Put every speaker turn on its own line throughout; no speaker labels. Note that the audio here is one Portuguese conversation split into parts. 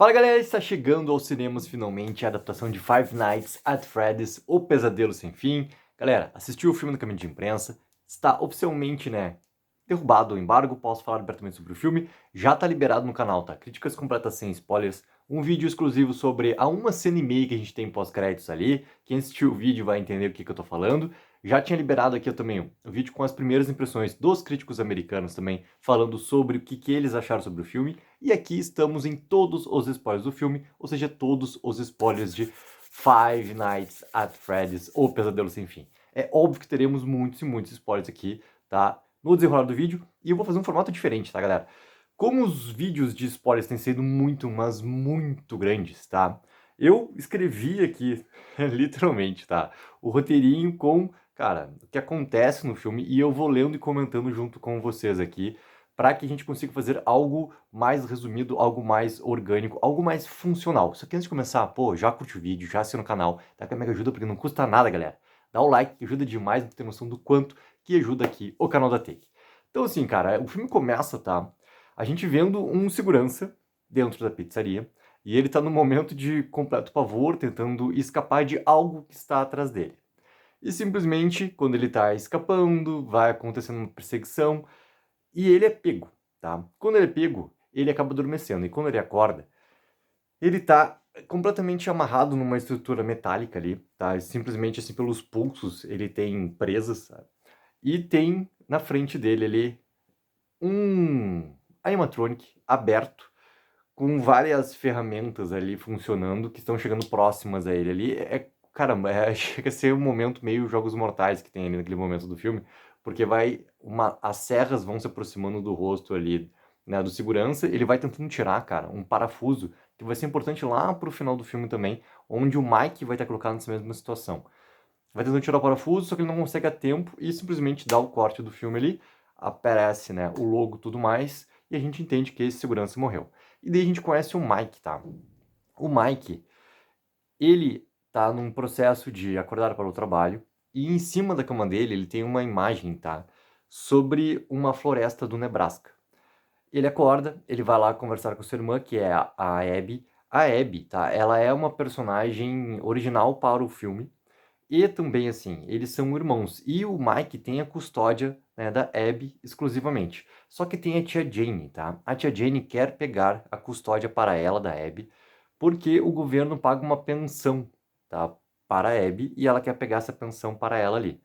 Fala galera, está chegando aos cinemas finalmente a adaptação de Five Nights at Freddy's, O Pesadelo Sem Fim. Galera, assistiu o filme no caminho de imprensa, está oficialmente, derrubado o embargo, posso falar abertamente sobre o filme, já está liberado no canal, tá? Críticas completas sem spoilers, um vídeo exclusivo sobre a uma cena e meia que a gente tem pós-créditos ali, quem assistiu o vídeo vai entender o que eu tô falando. Já tinha liberado aqui também um vídeo com as primeiras impressões dos críticos americanos também, falando sobre o que eles acharam sobre o filme. E aqui estamos em todos os spoilers do filme, ou seja, todos os spoilers de Five Nights at Freddy's, ou Pesadelo Sem Fim. É óbvio que teremos muitos e muitos spoilers aqui, tá? No desenrolar do vídeo, e eu vou fazer um formato diferente, tá, galera? Como os vídeos de spoilers têm sido muito, mas muito grandes, tá? Eu escrevi aqui, literalmente, tá? O roteirinho com, cara, o que acontece no filme, e eu vou lendo e comentando junto com vocês aqui, para que a gente consiga fazer algo mais resumido, algo mais orgânico, algo mais funcional. Só que antes de começar, pô, já curte o vídeo, já assina o canal, dá aquela mega ajuda porque não custa nada, galera. Dá o like, que ajuda demais, pra ter noção do quanto que ajuda aqui o canal da Take. Então assim, cara, o filme começa, tá? A gente vendo um segurança dentro da pizzaria, e ele tá num momento de completo pavor, tentando escapar de algo que está atrás dele. E simplesmente, quando ele tá escapando, vai acontecendo uma perseguição, e ele é pego, tá? Quando ele é pego, ele acaba adormecendo. E quando ele acorda, ele tá completamente amarrado numa estrutura metálica ali, tá? Simplesmente assim pelos pulsos ele tem presas, sabe? E tem na frente dele ali um animatronic aberto com várias ferramentas ali funcionando que estão chegando próximas a ele ali. Caramba, chega a ser um momento meio Jogos Mortais que tem ali naquele momento do filme, porque as serras vão se aproximando do rosto ali, né, do segurança, ele vai tentando tirar, cara, um parafuso, que vai ser importante lá pro final do filme também, onde o Mike vai estar colocado nessa mesma situação. Vai tentando tirar o parafuso, só que ele não consegue a tempo e simplesmente dá o corte do filme ali, aparece, né, o logo e tudo mais, e a gente entende que esse segurança morreu. E daí a gente conhece o Mike, tá? O Mike, ele tá num processo de acordar para o trabalho, e em cima da cama dele ele tem uma imagem, tá? Sobre uma floresta do Nebraska. Ele acorda, ele vai lá conversar com sua irmã, que é a Abby. A Abby, tá? Ela é uma personagem original para o filme. E também, assim, eles são irmãos. E o Mike tem a custódia, né, da Abby exclusivamente. Só que tem a tia Jane, tá? A tia Jane quer pegar a custódia para ela da Abby, porque o governo paga uma pensão, tá? Para a Abby, e ela quer pegar essa pensão para ela ali.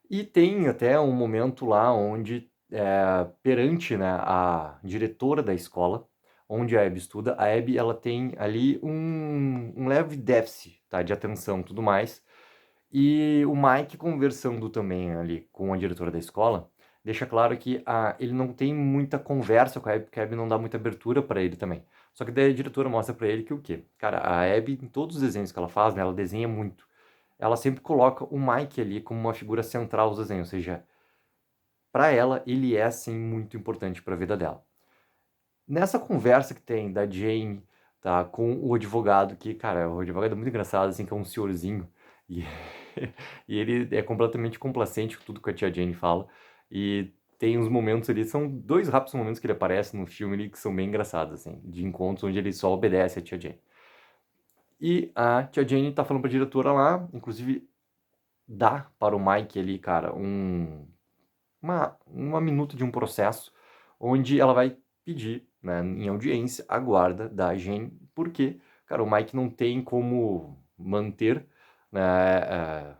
E tem até um momento lá onde, perante, né, a diretora da escola, onde a Abby estuda, a Abby ela tem ali um leve déficit, tá, de atenção e tudo mais, e o Mike conversando também ali com a diretora da escola, deixa claro que ele não tem muita conversa com a Abby, porque a Abby não dá muita abertura para ele também. Só que daí a diretora mostra para ele que o quê? Cara, a Abby, em todos os desenhos que ela faz, né, ela desenha muito. Ela sempre coloca o Mike ali como uma figura central dos desenhos, ou seja, para ela, ele é, assim, muito importante para a vida dela. Nessa conversa que tem da Jane, tá, com o advogado, que, cara, o advogado é muito engraçado, assim, que é um senhorzinho, e, e ele é completamente complacente com tudo que a tia Jane fala, e tem uns momentos ali, são dois rápidos momentos que ele aparece no filme ali, que são bem engraçados, assim, de encontros onde ele só obedece a tia Jane. E a tia Jane tá falando pra diretora lá, inclusive dá para o Mike ali, cara, uma minuta de um processo onde ela vai pedir, né, em audiência, a guarda da Jane, porque, cara, o Mike não tem como manter, né,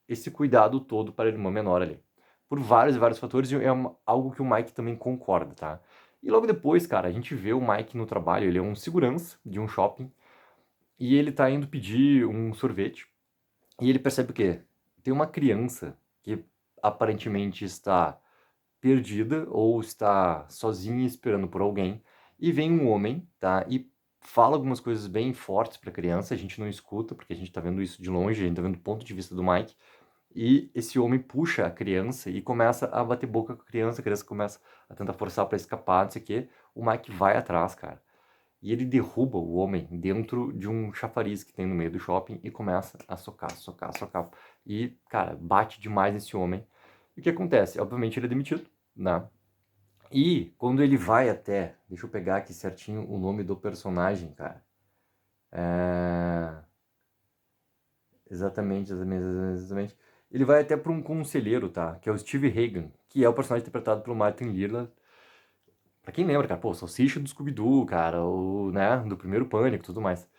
esse cuidado todo para a irmã menor ali. Por vários e vários fatores, e é algo que o Mike também concorda, tá? E logo depois, cara, a gente vê o Mike no trabalho, ele é um segurança de um shopping, e ele tá indo pedir um sorvete, e ele percebe o quê? Tem uma criança que aparentemente está perdida ou está sozinha esperando por alguém, e vem um homem, tá? E fala algumas coisas bem fortes para a criança, a gente não escuta porque a gente tá vendo isso de longe, a gente tá vendo o ponto de vista do Mike, e esse homem puxa a criança e começa a bater boca com a criança começa a tentar forçar para escapar, não sei o quê. O Mike vai atrás, cara. E ele derruba o homem dentro de um chafariz que tem no meio do shopping e começa a socar, socar, socar. E, cara, bate demais nesse homem. E o que acontece? Obviamente ele é demitido, né? E quando ele vai até... Deixa eu pegar aqui certinho o nome do personagem, cara. Exatamente. Ele vai até para um conselheiro, tá? Que é o Steve Hagan, que é o personagem interpretado pelo Martin Lillard. Pra quem lembra, cara, pô, Salsicha do Scooby-Doo, cara, o, né, do Primeiro Pânico e tudo mais.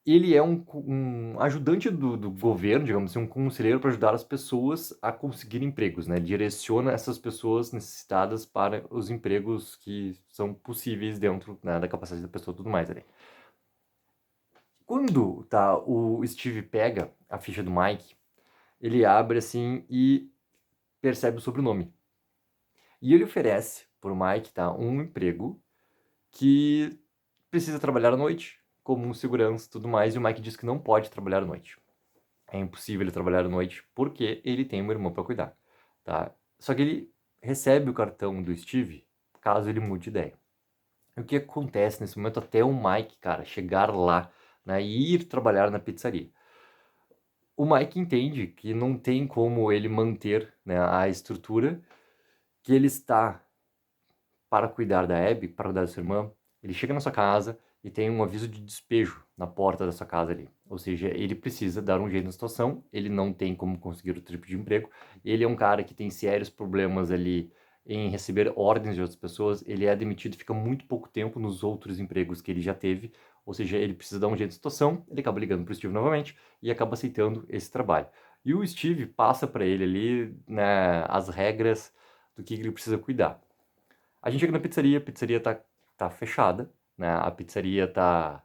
Ele é um ajudante do governo, digamos assim, um conselheiro para ajudar as pessoas a conseguir empregos, né? Direciona essas pessoas necessitadas para os empregos que são possíveis dentro, né, da capacidade da pessoa e tudo mais ali. Quando tá, o Steve pega a ficha do Mike, ele abre assim e percebe o sobrenome. E ele oferece pro Mike, tá, um emprego que precisa trabalhar à noite, como um segurança e tudo mais, e o Mike diz que não pode trabalhar à noite. É impossível ele trabalhar à noite porque ele tem uma irmã para cuidar, tá? Só que ele recebe o cartão do Steve caso ele mude de ideia. E o que acontece nesse momento até o Mike, cara, chegar lá, né, e ir trabalhar na pizzaria? O Mike entende que não tem como ele manter, né, a estrutura que ele está para cuidar da Abby, para cuidar da sua irmã. Ele chega na sua casa e tem um aviso de despejo na porta da sua casa ali. Ou seja, ele precisa dar um jeito na situação, ele não tem como conseguir outro tipo de emprego. Ele é um cara que tem sérios problemas ali em receber ordens de outras pessoas, ele é demitido e fica muito pouco tempo nos outros empregos que ele já teve, ou seja, ele precisa dar um jeito na situação, ele acaba ligando para o Steve novamente e acaba aceitando esse trabalho. E o Steve passa para ele ali, né, as regras do que ele precisa cuidar. A gente chega na pizzaria, a pizzaria tá fechada, né? A pizzaria tá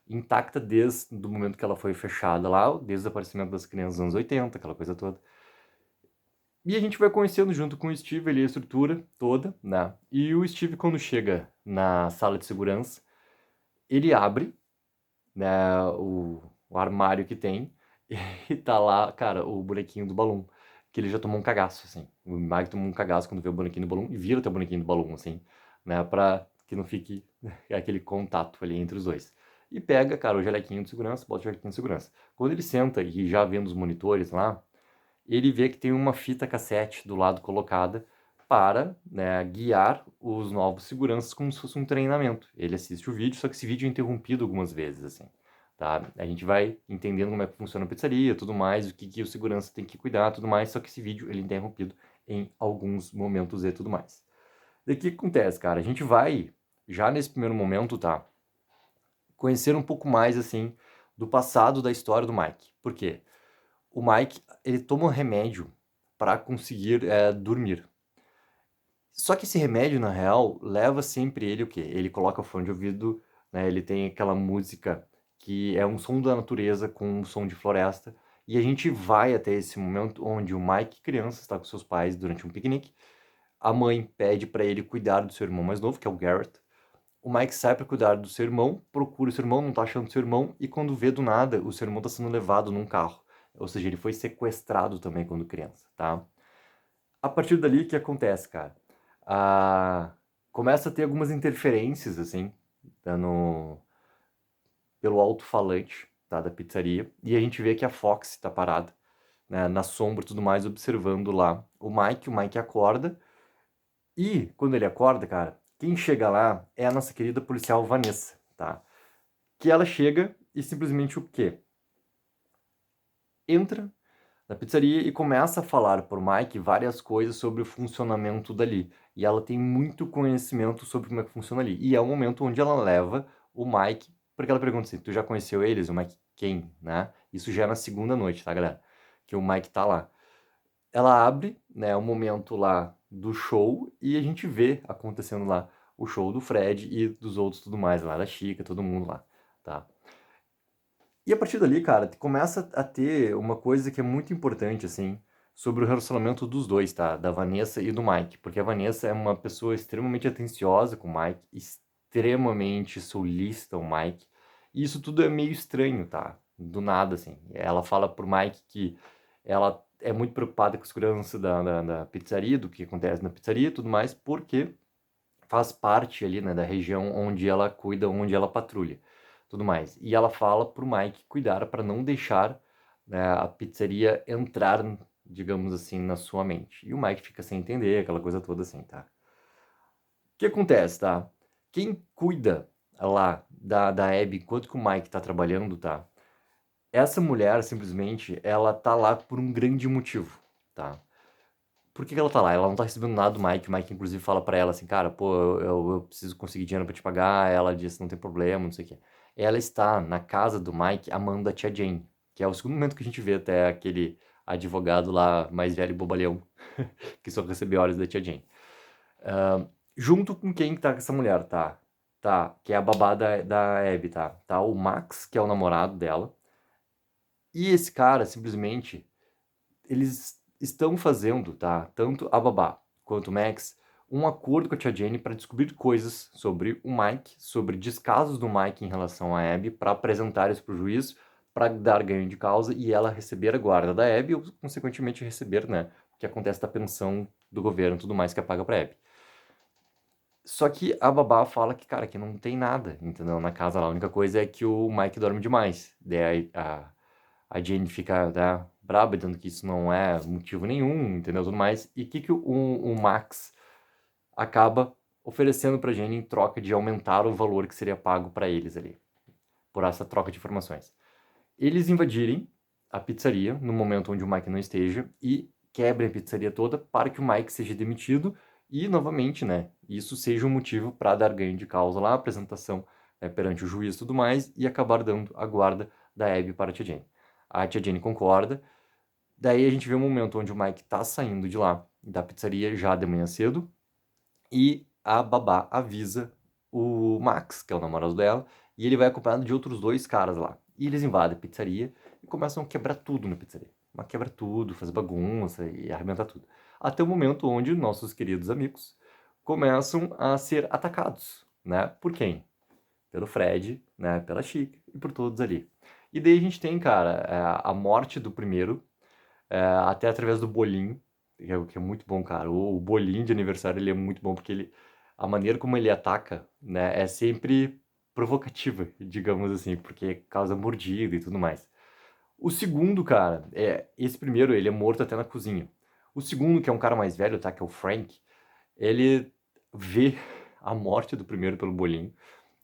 intacta desde o momento que ela foi fechada lá, desde o aparecimento das crianças dos anos 80, aquela coisa toda. E a gente vai conhecendo junto com o Steve ali a estrutura toda, né? E o Steve, quando chega na sala de segurança, ele abre, né, o armário que tem e tá lá, cara, o bonequinho do balão, que ele já tomou um cagaço, assim. O Mike tomou um cagaço quando vê o bonequinho do balão e vira até o bonequinho do balão, assim, né, pra que não fique aquele contato ali entre os dois. E pega, cara, o jalequinho de segurança, bota o jalequinho de segurança. Quando ele senta e já vendo os monitores lá, ele vê que tem uma fita cassete do lado colocada para, né, guiar os novos seguranças como se fosse um treinamento. Ele assiste o vídeo, só que esse vídeo é interrompido algumas vezes, assim, tá? A gente vai entendendo como é que funciona a pizzaria, tudo mais, o que o segurança tem que cuidar, tudo mais, só que esse vídeo ele é interrompido em alguns momentos e tudo mais. Daí o que acontece, cara? A gente vai, já nesse primeiro momento, tá, conhecer um pouco mais, assim, do passado da história do Mike. Por quê? O Mike, ele toma um remédio para conseguir dormir. Só que esse remédio, na real, leva sempre ele o quê? Ele coloca o fone de ouvido, né? Ele tem aquela música que é um som da natureza com um som de floresta. E a gente vai até esse momento onde o Mike, criança, está com seus pais durante um piquenique. A mãe pede para ele cuidar do seu irmão mais novo, que é o Garrett. O Mike sai para cuidar do seu irmão, procura o seu irmão, não tá achando o seu irmão, e quando vê do nada, o seu irmão tá sendo levado num carro. Ou seja, ele foi sequestrado também quando criança, tá? A partir dali, o que acontece, cara? Ah, começa a ter algumas interferências, assim, tá, pelo alto-falante, tá, da pizzaria, e a gente vê que a Fox tá parada, né, na sombra e tudo mais, observando lá o Mike acorda, e quando ele acorda, cara, quem chega lá é a nossa querida policial Vanessa, tá? Que ela chega e simplesmente o quê? Entra na pizzaria e começa a falar por Mike várias coisas sobre o funcionamento dali. E ela tem muito conhecimento sobre como é que funciona ali. E é o momento onde ela leva o Mike, porque ela pergunta assim, tu já conheceu eles? O Mike quem, né? Isso já é na segunda noite, tá, galera? Que o Mike tá lá. Ela abre, né, o momento lá do show e a gente vê acontecendo lá o show do Fred e dos outros tudo mais, lá da Chica, todo mundo lá, tá? E a partir dali, cara, começa a ter uma coisa que é muito importante, assim, sobre o relacionamento dos dois, tá? Da Vanessa e do Mike. Porque a Vanessa é uma pessoa extremamente atenciosa com o Mike, extremamente solícita ao Mike. E isso tudo é meio estranho, tá? Do nada, assim. Ela fala pro Mike que ela é muito preocupada com a segurança da pizzaria, do que acontece na pizzaria e tudo mais, porque faz parte ali, né, da região onde ela cuida, onde ela patrulha, tudo mais. E ela fala pro Mike cuidar para não deixar, né, a pizzaria entrar, digamos assim, na sua mente. E o Mike fica sem entender, aquela coisa toda assim, tá? que acontece, tá? Quem cuida lá da Abby enquanto que o Mike tá trabalhando, tá? Essa mulher, simplesmente, ela tá lá por um grande motivo, tá? Por que que ela tá lá? Ela não tá recebendo nada do Mike. O Mike, inclusive, fala pra ela assim, cara, pô, eu preciso conseguir dinheiro pra te pagar. Ela diz, não tem problema, não sei o quê. Ela está na casa do Mike amando a tia Jane, que é o segundo momento que a gente vê até aquele advogado lá mais velho e bobalhão, que só recebeu horas da tia Jane. Junto com quem tá essa mulher, tá? Tá, que é a babá da Abby, tá? Tá o Max, que é o namorado dela. E esse cara, simplesmente, eles estão fazendo, tá? Tanto a babá quanto o Max, um acordo com a tia Jane para descobrir coisas sobre o Mike, sobre descasos do Mike em relação à Abby, para apresentar isso para o juiz, para dar ganho de causa e ela receber a guarda da Abby, ou consequentemente receber, né, o que acontece da pensão do governo e tudo mais que é paga para Abby. Só que a babá fala que, cara, que não tem nada, entendeu? Na casa lá, a única coisa é que o Mike dorme demais. Daí a Jane fica, né, braba, dizendo que isso não é motivo nenhum, entendeu? Tudo mais. E o que o Max acaba oferecendo pra Jane em troca de aumentar o valor que seria pago para eles ali, por essa troca de informações? Eles invadirem a pizzaria no momento onde o Mike não esteja e quebrem a pizzaria toda para que o Mike seja demitido e, novamente, né, isso seja um motivo para dar ganho de causa lá, apresentação, né, perante o juiz e tudo mais, e acabar dando a guarda da Abby para a tia Jane. A tia Jane concorda. Daí a gente vê um momento onde o Mike tá saindo de lá, da pizzaria, já de manhã cedo, e a babá avisa o Max, que é o namorado dela, e ele vai acompanhado de outros dois caras lá. E eles invadem a pizzaria e começam a quebrar tudo na pizzaria. Mas quebra tudo, faz bagunça e arrebenta tudo. Até o momento onde nossos queridos amigos começam a ser atacados, né? Por quem? Pelo Fred, né? Pela Chica e por todos ali. E daí a gente tem, cara, a morte do primeiro, até através do bolinho, que é muito bom, cara. O bolinho de aniversário, ele é muito bom, porque a maneira como ele ataca, né, é sempre provocativa, digamos assim, porque causa mordida e tudo mais. O segundo, cara, esse primeiro, ele é morto até na cozinha. O segundo, que é um cara mais velho, tá, que é o Frank, ele vê a morte do primeiro pelo bolinho,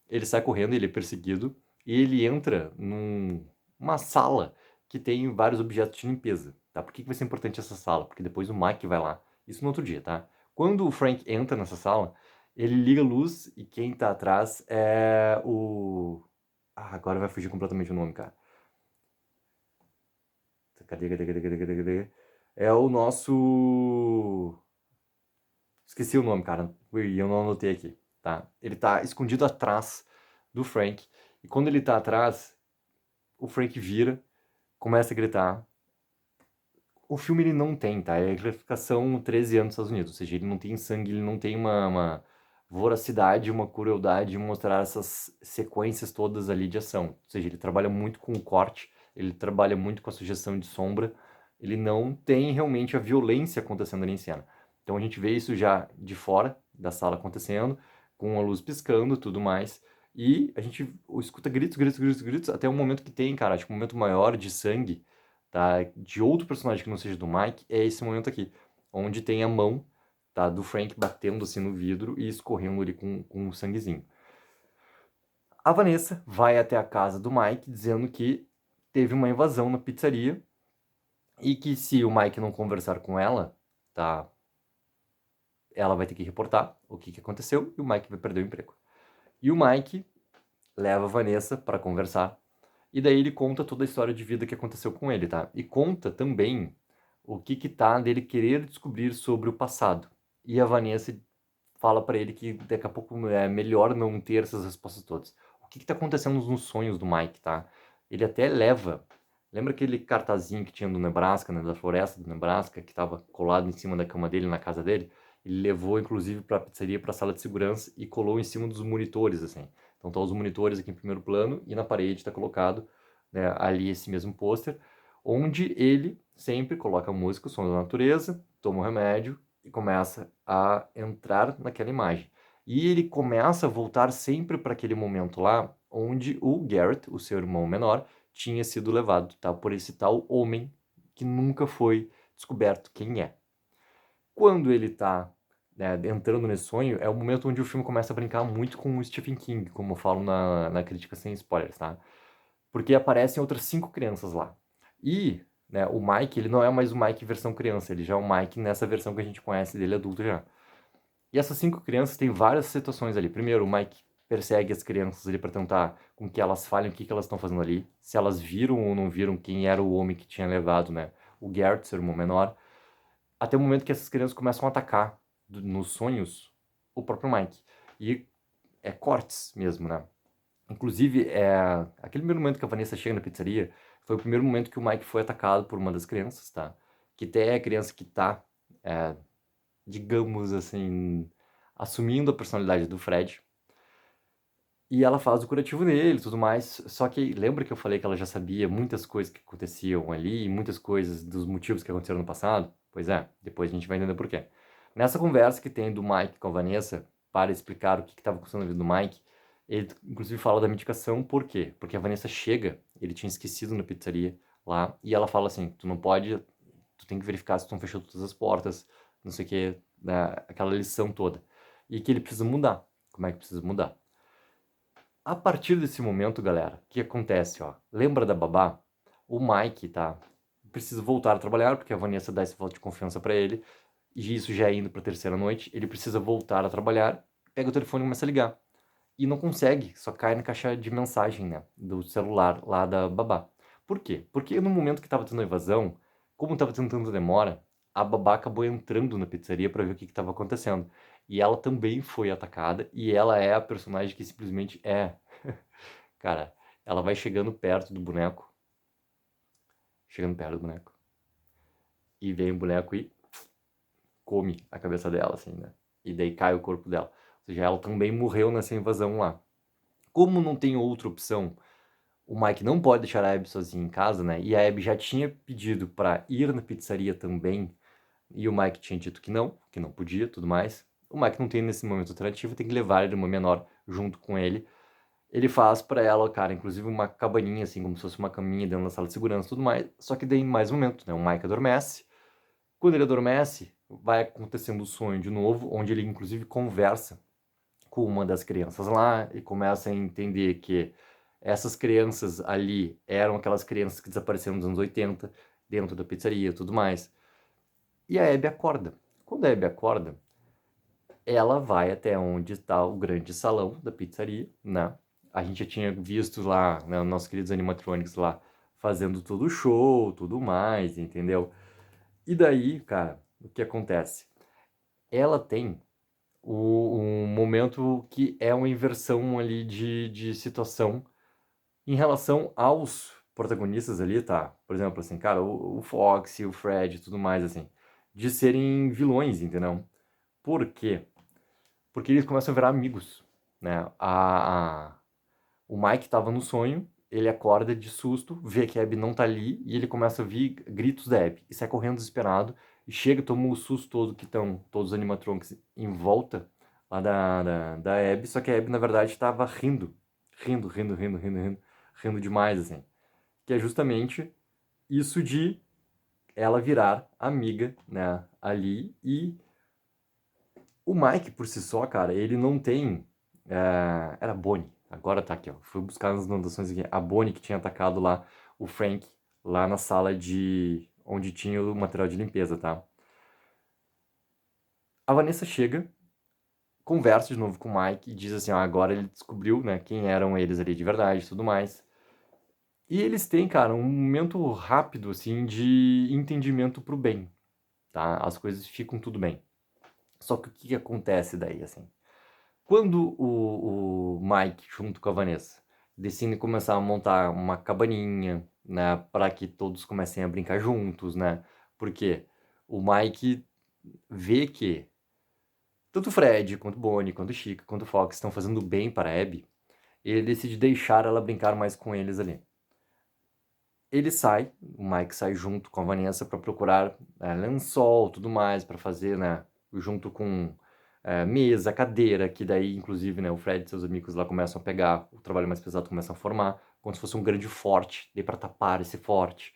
ele sai correndo, ele é perseguido, e ele entra numa sala que tem vários objetos de limpeza, tá? Por que vai ser importante essa sala? Porque depois o Mike vai lá. Isso no outro dia, tá? Quando o Frank entra nessa sala, ele liga a luz e quem tá atrás é o... Ah, agora vai fugir completamente o nome, cara. Cadê? É o nosso... Esqueci o nome, cara. E eu não anotei aqui, tá? Ele tá escondido atrás do Frank. E quando ele tá atrás, o Frank vira, começa a gritar. O filme ele não tem, tá? É a classificação 13 anos nos Estados Unidos, ou seja, ele não tem sangue, ele não tem uma voracidade, uma crueldade em mostrar essas sequências todas ali de ação. Ou seja, ele trabalha muito com o corte, ele trabalha muito com a sugestão de sombra, ele não tem realmente a violência acontecendo ali em cena. Então a gente vê isso já de fora da sala acontecendo, com a luz piscando, tudo mais. E a gente escuta gritos, até um momento que tem, cara, acho que um momento maior de sangue, tá, de outro personagem que não seja do Mike, é esse momento aqui, onde tem a mão, tá, do Frank batendo assim no vidro e escorrendo ali com um sanguezinho. A Vanessa vai até a casa do Mike dizendo que teve uma invasão na pizzaria e que se o Mike não conversar com ela, tá, ela vai ter que reportar o que aconteceu e o Mike vai perder o emprego. E o Mike leva a Vanessa para conversar. E daí ele conta toda a história de vida que aconteceu com ele, tá? E conta também o que tá dele querer descobrir sobre o passado. E a Vanessa fala para ele que daqui a pouco é melhor não ter essas respostas todas. O que tá acontecendo nos sonhos do Mike, tá? Ele até leva... Lembra aquele cartazinho que tinha do Nebraska, né, da floresta do Nebraska, que estava colado em cima da cama dele, na casa dele? Ele levou, inclusive, para a pizzaria, para a sala de segurança e colou em cima dos monitores, assim. Então tá os monitores aqui em primeiro plano e na parede está colocado, né, ali esse mesmo pôster, onde ele sempre coloca a música, o som da natureza, toma o remédio e começa a entrar naquela imagem. E ele começa a voltar sempre para aquele momento lá, onde o Garrett, o seu irmão menor, tinha sido levado, tá, por esse tal homem que nunca foi descoberto quem é. Quando ele está né, entrando nesse sonho, é o momento onde o filme começa a brincar muito com o Stephen King, como eu falo na crítica sem spoilers, tá? Porque aparecem outras 5 crianças lá. E, né, o Mike, ele não é mais o Mike versão criança, ele já é o Mike nessa versão que a gente conhece dele adulto já. E essas 5 crianças têm várias situações ali. Primeiro, o Mike persegue as crianças ali para tentar com que elas falem o que elas estão fazendo ali, se elas viram ou não viram quem era o homem que tinha levado, né, o Garrett, seu irmão menor, até o momento que essas crianças começam a atacar nos sonhos o próprio Mike. E é cortes mesmo, né? Inclusive, aquele primeiro momento que a Vanessa chega na pizzaria foi o primeiro momento que o Mike foi atacado por uma das crianças, tá? Que até é a criança que tá, é, digamos assim, assumindo a personalidade do Fred. E ela faz o curativo nele e tudo mais. Só que lembra que eu falei que ela já sabia muitas coisas que aconteciam ali, muitas coisas dos motivos que aconteceram no passado? Pois é, depois a gente vai entender por quê. Nessa conversa que tem do Mike com a Vanessa, para explicar o que estava acontecendo na vida do Mike, ele inclusive fala da medicação, por quê? Porque a Vanessa chega, ele tinha esquecido na pizzaria lá, e ela fala assim: tu não pode, tu tem que verificar se estão fechando todas as portas, não sei o que, né, aquela lição toda. E que ele precisa mudar. Como é que precisa mudar? A partir desse momento, galera, o que acontece, ó? Lembra da babá? O Mike, tá? Precisa voltar a trabalhar, porque a Vanessa dá esse voto de confiança pra ele. E isso já é indo pra terceira noite. Ele precisa voltar a trabalhar, pega o telefone e começa a ligar. E não consegue, só cai na caixa de mensagem, né? Do celular lá da babá. Por quê? Porque no momento que tava tendo a invasão, como tava tendo tanta demora, a babá acabou entrando na pizzaria pra ver o que tava acontecendo. E ela também foi atacada, e ela é a personagem que simplesmente é. Cara, ela vai chegando perto do boneco, e vem o boneco e come a cabeça dela, assim, né? E daí cai o corpo dela. Ou seja, ela também morreu nessa invasão lá. Como não tem outra opção, o Mike não pode deixar a Abby sozinha em casa, né? E a Abby já tinha pedido para ir na pizzaria também, e o Mike tinha dito que não podia, tudo mais. O Mike não tem nesse momento alternativa, tem que levar a irmã menor junto com ele. Ele faz pra ela, cara, inclusive uma cabaninha, assim, como se fosse uma caminha dentro da sala de segurança e tudo mais. Só que daí, em mais um momento, né? O Mike adormece. Quando ele adormece, vai acontecendo o sonho de novo, onde ele, inclusive, conversa com uma das crianças lá e começa a entender que essas crianças ali eram aquelas crianças que desapareceram nos anos 80, dentro da pizzaria e tudo mais. E a Abby acorda. Quando a Abby acorda, ela vai até onde está o grande salão da pizzaria, né? A gente já tinha visto lá, né, os nossos queridos animatronics lá fazendo todo o show, tudo mais, entendeu? E daí, cara, o que acontece? Ela tem um momento que é uma inversão ali de situação em relação aos protagonistas ali, tá? Por exemplo, assim, cara, o Fox, o Fred e tudo mais, assim, de serem vilões, entendeu? Por quê? Porque eles começam a virar amigos, né? O Mike tava no sonho, ele acorda de susto, vê que a Abby não tá ali e ele começa a ouvir gritos da Abby e sai correndo desesperado e chega, toma o susto todo que estão todos os animatronics em volta lá da Abby, só que a Abby na verdade estava rindo demais, assim. Que é justamente isso de ela virar amiga, né, ali e o Mike, por si só, cara, ele não tem. Era a Bonnie. Agora tá aqui, ó. Fui buscar nas anotações aqui. A Bonnie que tinha atacado lá o Frank, lá na sala de. Onde tinha o material de limpeza, tá? A Vanessa chega, conversa de novo com o Mike e diz assim: ó, agora ele descobriu, né, quem eram eles ali de verdade e tudo mais. E eles têm, cara, um momento rápido, assim, de entendimento pro bem, tá? As coisas ficam tudo bem. Só que o que acontece daí, assim? Quando o Mike, junto com a Vanessa, decidem começar a montar uma cabaninha, né, para que todos comecem a brincar juntos, né? Porque o Mike vê que tanto o Fred, quanto o Bonnie, quanto o Chica, quanto o Fox estão fazendo bem para a Abby, ele decide deixar ela brincar mais com eles ali. Ele sai, o Mike sai junto com a Vanessa para procurar lençol, tudo mais, para fazer, né, junto com mesa, cadeira, que daí, inclusive, né, o Fred e seus amigos lá começam a pegar, o trabalho mais pesado começam a formar, como se fosse um grande forte, daí para tapar esse forte.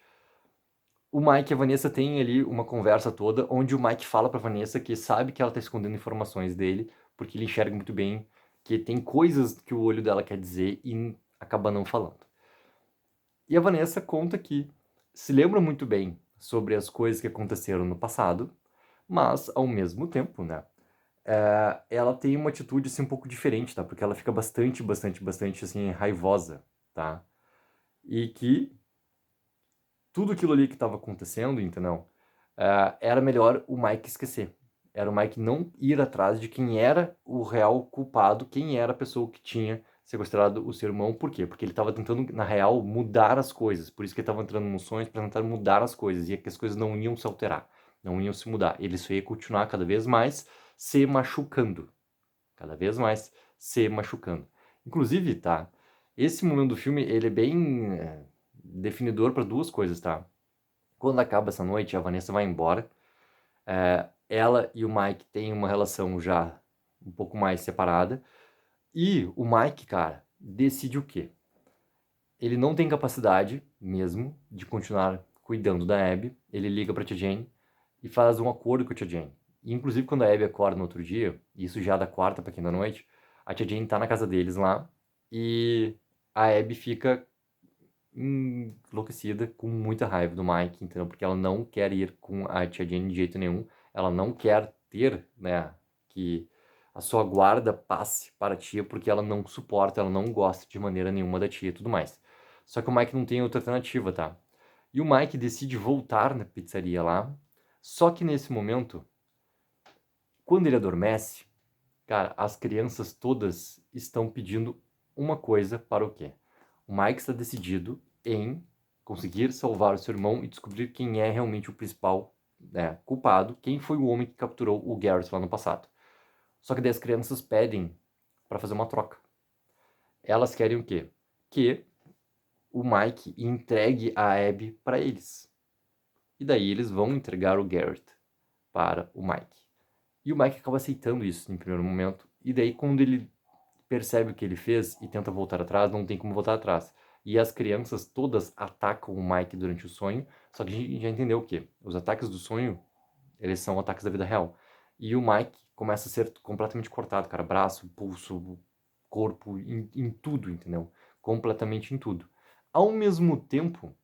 o Mike e a Vanessa têm ali uma conversa toda, onde o Mike fala pra Vanessa que sabe que ela tá escondendo informações dele, porque ele enxerga muito bem que tem coisas que o olho dela quer dizer e acaba não falando. E a Vanessa conta que se lembra muito bem sobre as coisas que aconteceram no passado, mas, ao mesmo tempo, né, ela tem uma atitude, assim, um pouco diferente, tá? Porque ela fica bastante, assim, raivosa, tá? E que tudo aquilo ali que estava acontecendo, entendeu? Era melhor o Mike esquecer. Era o Mike não ir atrás de quem era o real culpado, quem era a pessoa que tinha sequestrado o seu irmão. Por quê? Porque ele estava tentando, na real, mudar as coisas. Por isso que ele estava entrando nos sonhos para tentar mudar as coisas. E é que as coisas não iam se alterar, não iam se mudar. Ele só ia continuar cada vez mais se machucando. Cada vez mais se machucando. Inclusive, tá? Esse momento do filme, ele é bem definidor para duas coisas, tá? Quando acaba essa noite, a Vanessa vai embora. Ela e o Mike têm uma relação já um pouco mais separada. E o Mike, cara, decide o quê? Ele não tem capacidade mesmo de continuar cuidando da Abby. Ele liga pra Tia Jane e faz um acordo com a Tia Jane. E, inclusive, quando a Abby acorda no outro dia, isso já da quarta pra quinta noite, a Tia Jane tá na casa deles lá e a Abby fica enlouquecida, com muita raiva do Mike, entendeu? Porque ela não quer ir com a Tia Jane de jeito nenhum. Ela não quer ter, né, que a sua guarda passe para a tia, porque ela não suporta, ela não gosta de maneira nenhuma da tia e tudo mais. Só que o Mike não tem outra alternativa, tá? E o Mike decide voltar na pizzaria lá. Só que nesse momento, quando ele adormece, cara, as crianças todas estão pedindo uma coisa para o quê? O Mike está decidido em conseguir salvar o seu irmão e descobrir quem é realmente o principal, né, culpado, quem foi o homem que capturou o Garrett lá no passado. Só que daí as crianças pedem para fazer uma troca. Elas querem o quê? Que o Mike entregue a Abby para eles. E daí eles vão entregar o Garrett para o Mike. E o Mike acaba aceitando isso em primeiro momento. E daí quando ele percebe o que ele fez e tenta voltar atrás, não tem como voltar atrás. E as crianças todas atacam o Mike durante o sonho, só que a gente já entendeu o quê? Os ataques do sonho, eles são ataques da vida real. E o Mike começa a ser completamente cortado, cara, braço, pulso, corpo, em tudo, entendeu? Completamente em tudo. Ao mesmo tempo,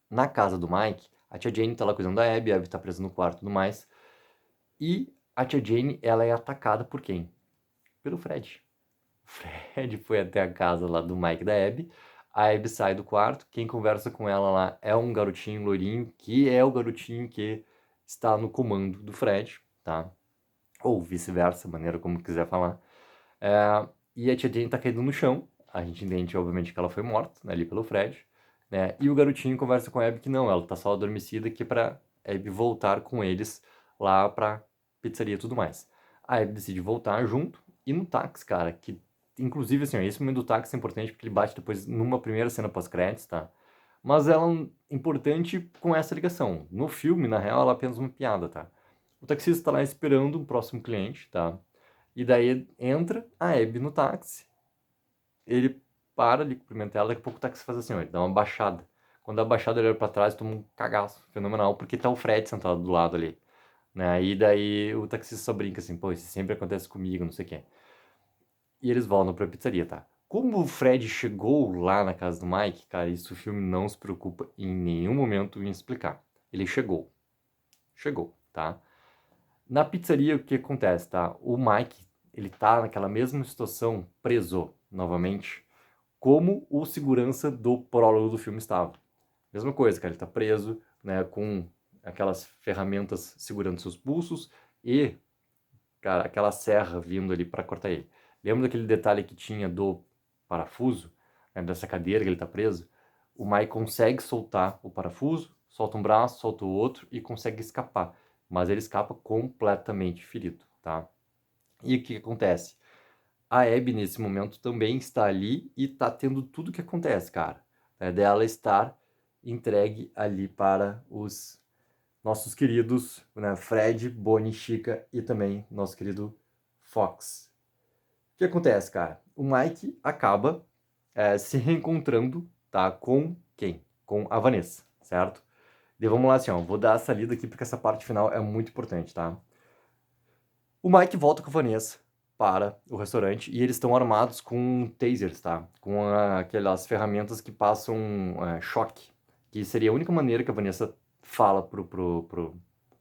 na casa do Mike, a tia Jane tá lá cuidando da Abby, a Abby tá presa no quarto e tudo mais, e a tia Jane, ela é atacada por quem? Pelo Fred. Fred foi até a casa lá do Mike e da Abby. A Abby sai do quarto. Quem conversa com ela lá é um garotinho loirinho, que é o garotinho que está no comando do Fred, tá? Ou vice-versa, maneira como quiser falar. E a tia Jane tá caída no chão. A gente entende, obviamente, que ela foi morta, né, ali pelo Fred. Né? E o garotinho conversa com a Abby que não, ela tá só adormecida, que é pra Abby voltar com eles lá pra pizzaria e tudo mais. A Abby decide voltar junto. E no táxi, cara, que inclusive, assim, ó, esse momento do táxi é importante porque ele bate depois numa primeira cena pós-créditos, tá? Mas ela é importante com essa ligação. No filme, na real, ela é apenas uma piada, tá? O taxista tá lá esperando um próximo cliente, tá? E daí entra a Abby no táxi, ele para ali, cumprimenta ela, daqui a pouco o táxi faz assim, ó, ele dá uma baixada. Quando dá uma baixada, ele olha pra trás e toma um cagaço fenomenal, porque tá o Fred sentado do lado ali, né? E daí o taxista só brinca assim, pô, isso sempre acontece comigo, não sei o quê. E eles voltam pra pizzaria, tá? Como o Fred chegou lá na casa do Mike, cara, isso o filme não se preocupa em nenhum momento em explicar. Ele chegou. Chegou, tá? Na pizzaria, o que acontece, tá? O Mike, ele tá naquela mesma situação, preso, novamente, como o segurança do prólogo do filme estava. Mesma coisa, cara, ele tá preso, né, com aquelas ferramentas segurando seus pulsos e, cara, aquela serra vindo ali para cortar ele. Lembra daquele detalhe que tinha do parafuso, né, dessa cadeira que ele tá preso? O Mike consegue soltar o parafuso, solta um braço, solta o outro e consegue escapar. Mas ele escapa completamente ferido, tá? E o que acontece? A Abby, nesse momento, também está ali e tá tendo tudo que acontece, cara. É dela estar entregue ali para os nossos queridos, né, Fred, Bonnie, Chica e também nosso querido Fox. O que acontece, cara? O Mike acaba se reencontrando, tá, com quem? Com a Vanessa, certo? Daí vamos lá, assim, ó, vou dar essa lida aqui porque essa parte final é muito importante, tá? O Mike volta com a Vanessa para o restaurante e eles estão armados com tasers, tá? Com aquelas ferramentas que passam choque, que seria a única maneira que a Vanessa fala pro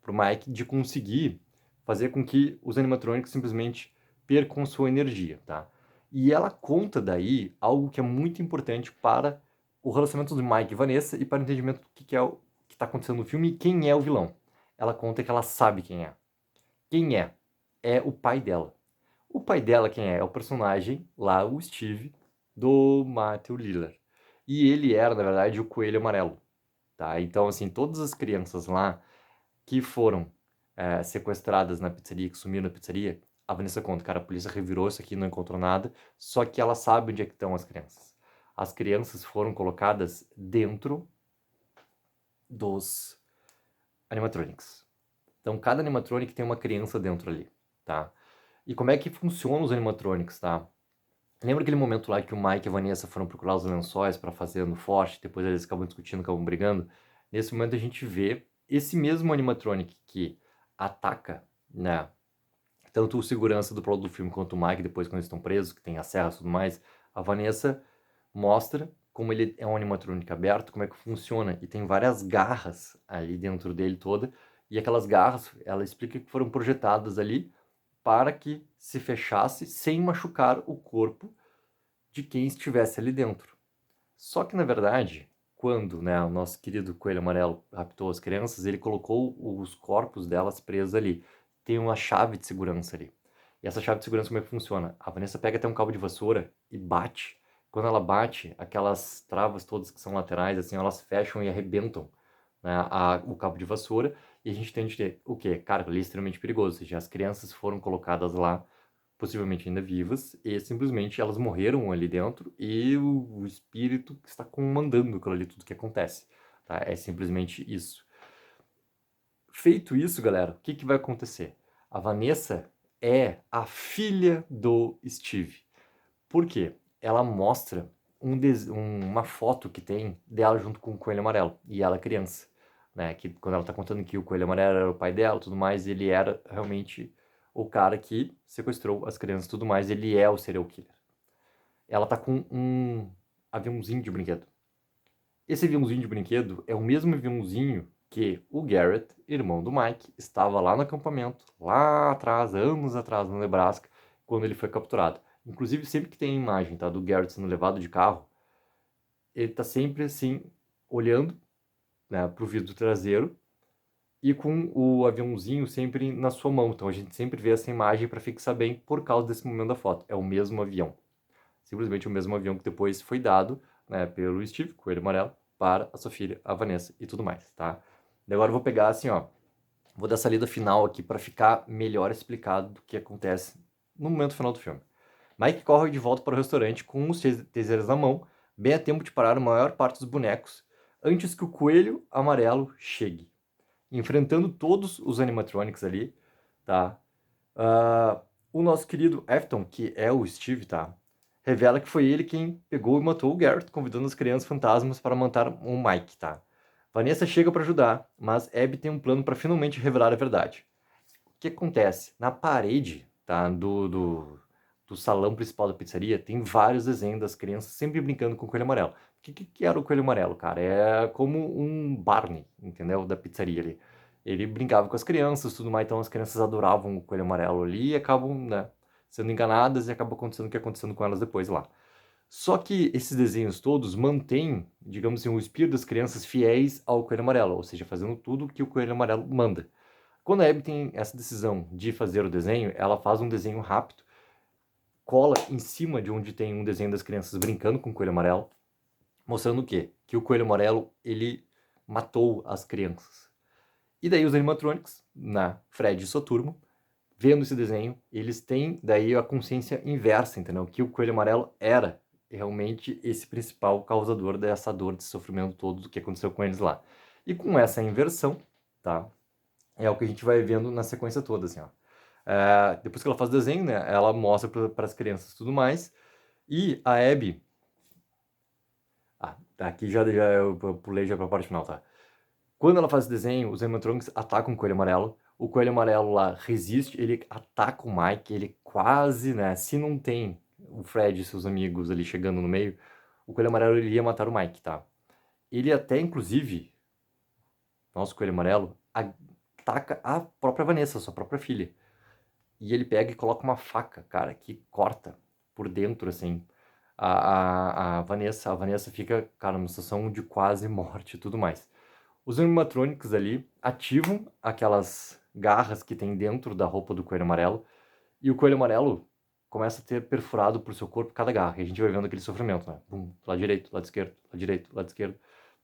Mike de conseguir fazer com que os animatrônicos simplesmente percam sua energia, tá? E ela conta daí algo que é muito importante para o relacionamento do Mike e Vanessa e para o entendimento do que é o que está acontecendo no filme e quem é o vilão. Ela conta que ela sabe quem é. Quem é? É o pai dela. O pai dela, quem é? É o personagem lá, o Steve, do Matthew Lillard. E ele era, na verdade, o Coelho Amarelo, tá? Então, assim, todas as crianças lá que foram sequestradas na pizzaria, que sumiram na pizzaria, a Vanessa conta, cara, a polícia revirou isso aqui, não encontrou nada, só que ela sabe onde é que estão as crianças. As crianças foram colocadas dentro dos animatronics. Então, cada animatronic tem uma criança dentro ali, tá? E como é que funcionam os animatronics, tá? Lembra aquele momento lá que o Mike e a Vanessa foram procurar os lençóis para fazer no forte, depois eles acabam discutindo, acabam brigando? Nesse momento a gente vê esse mesmo animatronic que ataca, né? Tanto o segurança do plot do filme quanto o Mike, depois quando eles estão presos, que tem a serra e tudo mais, a Vanessa mostra como ele é um animatrônico aberto, como é que funciona. E tem várias garras ali dentro dele toda. E aquelas garras, ela explica que foram projetadas ali para que se fechasse sem machucar o corpo de quem estivesse ali dentro. Só que, na verdade, quando o nosso querido Coelho Amarelo raptou as crianças, ele colocou os corpos delas presos ali. Tem uma chave de segurança ali. E essa chave de segurança como é que funciona? A Vanessa pega até um cabo de vassoura e bate. Quando ela bate, aquelas travas todas que são laterais, assim, elas fecham e arrebentam, né, o cabo de vassoura. E a gente tem de ter o quê? Cara, ali é extremamente perigoso. Ou seja, as crianças foram colocadas lá possivelmente ainda vivas, e simplesmente elas morreram ali dentro e o espírito está comandando aquilo ali, tudo que acontece. Tá? É simplesmente isso. Feito isso, galera, o que, que vai acontecer? A Vanessa é a filha do Steve. Por quê? Ela mostra uma foto que tem dela junto com o Coelho Amarelo, e ela criança. Né? Que quando ela tá contando que o Coelho Amarelo era o pai dela tudo mais, ele era realmente o cara que sequestrou as crianças e tudo mais, ele é o serial killer. Ela tá com um aviãozinho de brinquedo. Esse aviãozinho de brinquedo é o mesmo aviãozinho que o Garrett, irmão do Mike, estava lá no acampamento, lá atrás, anos atrás, no Nebraska, quando ele foi capturado. Inclusive, sempre que tem a imagem, tá, do Garrett sendo levado de carro, ele tá sempre assim, olhando, né, pro vidro traseiro e com o aviãozinho sempre na sua mão. Então a gente sempre vê essa imagem para fixar bem por causa desse momento da foto. É o mesmo avião. Simplesmente o mesmo avião que depois foi dado, né, pelo Steve, Coelho Amarelo, para a sua filha, a Vanessa e tudo mais, tá? E agora eu vou pegar assim, ó, vou dar essa lida final aqui para ficar melhor explicado do que acontece no momento final do filme. Mike corre de volta para o restaurante com os tasers na mão, bem a tempo de parar a maior parte dos bonecos, antes que o Coelho Amarelo chegue. Enfrentando todos os animatronics ali, tá? O nosso querido Afton, que é o Steve, tá? Revela que foi ele quem pegou e matou o Garrett, convidando as crianças fantasmas para matar o Mike, tá? Vanessa chega para ajudar, mas Abby tem um plano para finalmente revelar a verdade. O que acontece? Na parede, tá, do salão principal da pizzaria, tem vários desenhos das crianças sempre brincando com o coelho amarelo. O que era o coelho amarelo, cara? É como um Barney, entendeu? Da pizzaria ali. Ele brincava com as crianças, tudo mais, então as crianças adoravam o coelho amarelo ali e acabam, né, sendo enganadas e acaba acontecendo o que acontecendo com elas depois lá. Só que esses desenhos todos mantêm, digamos assim, o espírito das crianças fiéis ao coelho amarelo, ou seja, fazendo tudo que o coelho amarelo manda. Quando a Abby tem essa decisão de fazer o desenho, ela faz um desenho rápido, cola em cima de onde tem um desenho das crianças brincando com o coelho amarelo, mostrando o quê? Que o coelho amarelo, ele matou as crianças. E daí os animatronics, na Fred e sua turma, vendo esse desenho, eles têm daí a consciência inversa, entendeu? Que o coelho amarelo era realmente esse principal causador dessa dor, desse sofrimento todo do que aconteceu com eles lá. E com essa inversão, tá? É o que a gente vai vendo na sequência toda, assim, ó. Depois que ela faz o desenho, né, ela mostra para as crianças e tudo mais, e a Abby... Ah, aqui já eu pulei já para a parte final, tá? Quando ela faz esse desenho, os animatronics atacam o Coelho Amarelo. O Coelho Amarelo lá resiste, ele ataca o Mike, ele quase, né? Se não tem o Fred e seus amigos ali chegando no meio, o Coelho Amarelo ele ia matar o Mike, tá? Ele até, inclusive, nosso Coelho Amarelo, ataca a própria Vanessa, sua própria filha. E ele pega e coloca uma faca, cara, que corta por dentro, assim, a Vanessa. A Vanessa fica, cara, numa situação de quase morte e tudo mais. Os animatrônicos ali ativam aquelas garras que tem dentro da roupa do Coelho Amarelo, e o Coelho Amarelo começa a ter perfurado por seu corpo cada garra, e a gente vai vendo aquele sofrimento, né? Bum, lado direito, lado esquerdo, lado direito, lado esquerdo,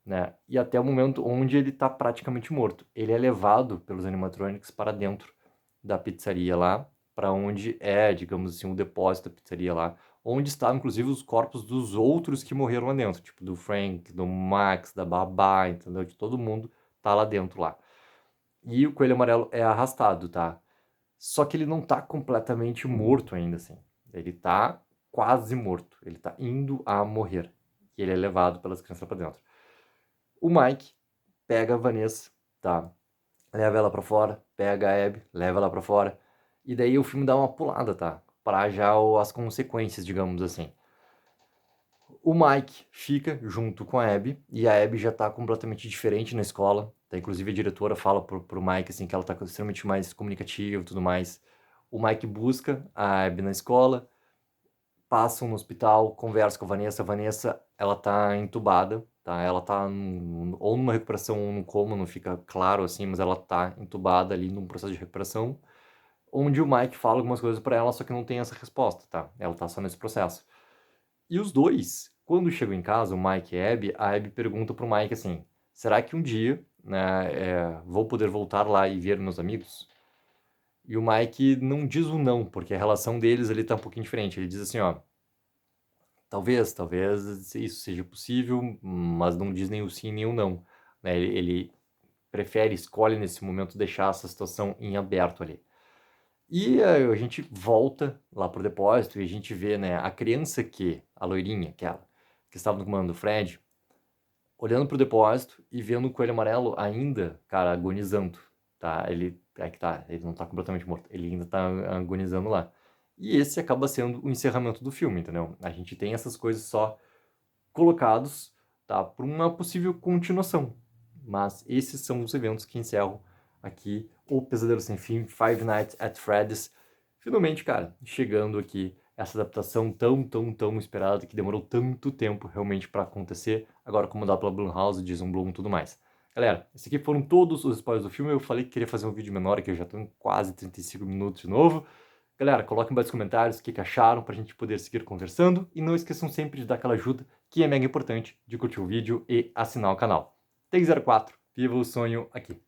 né? E até o momento onde ele tá praticamente morto. Ele é levado pelos animatrônicos para dentro da pizzaria lá, para onde é, digamos assim, o depósito da pizzaria lá, onde estavam inclusive os corpos dos outros que morreram lá dentro, tipo do Frank, do Max, da Babá, entendeu? De todo mundo tá lá dentro lá. E o Coelho Amarelo é arrastado, tá? Só que ele não tá completamente morto ainda, assim. Ele tá quase morto. Ele tá indo a morrer. E ele é levado pelas crianças pra dentro. O Mike pega a Vanessa, tá? Leva ela pra fora, pega a Abby, leva ela pra fora. E daí o filme dá uma pulada, tá? Pra já as consequências, digamos assim. O Mike fica junto com a Abby, e a Abby já tá completamente diferente na escola. Tá? Inclusive a diretora fala pro Mike assim, que ela tá extremamente mais comunicativa e tudo mais. O Mike busca a Abby na escola, passam no hospital, conversa com a Vanessa. A Vanessa, ela tá entubada, tá? Ela tá ou numa recuperação ou num coma, não fica claro assim, mas ela tá entubada ali num processo de recuperação, onde o Mike fala algumas coisas pra ela, só que não tem essa resposta, tá? Ela tá só nesse processo. E os dois, quando chegam em casa, o Mike e a Abby pergunta pro Mike assim, será que um dia, né, vou poder voltar lá e ver meus amigos? E o Mike não diz o não, porque a relação deles ali tá um pouquinho diferente. Ele diz assim, ó, talvez isso seja possível, mas não diz nem o sim nem o não. Né? Ele prefere, escolhe nesse momento deixar essa situação em aberto ali. E a gente volta lá pro depósito e a gente vê, né, a criança a loirinha, aquela, que estava no comando do Fred, olhando pro depósito e vendo o Coelho Amarelo ainda, cara, agonizando, tá? Ele não tá completamente morto, ele ainda tá agonizando lá. E esse acaba sendo o encerramento do filme, entendeu? A gente tem essas coisas só colocados, tá, para uma possível continuação. Mas esses são os eventos que encerram aqui o Pesadelo Sem Fim, Five Nights at Freddy's. Finalmente, cara, chegando aqui essa adaptação tão esperada, que demorou tanto tempo realmente para acontecer, agora comandado pela Blumhouse, Jason Blum e tudo mais. Galera, esses aqui foram todos os spoilers do filme. Eu falei que queria fazer um vídeo menor, que eu já tô em quase 35 minutos de novo. Galera, coloquem embaixo nos comentários o que acharam pra gente poder seguir conversando. E não esqueçam sempre de dar aquela ajuda, que é mega importante, de curtir o vídeo e assinar o canal. Take 04, viva o sonho aqui!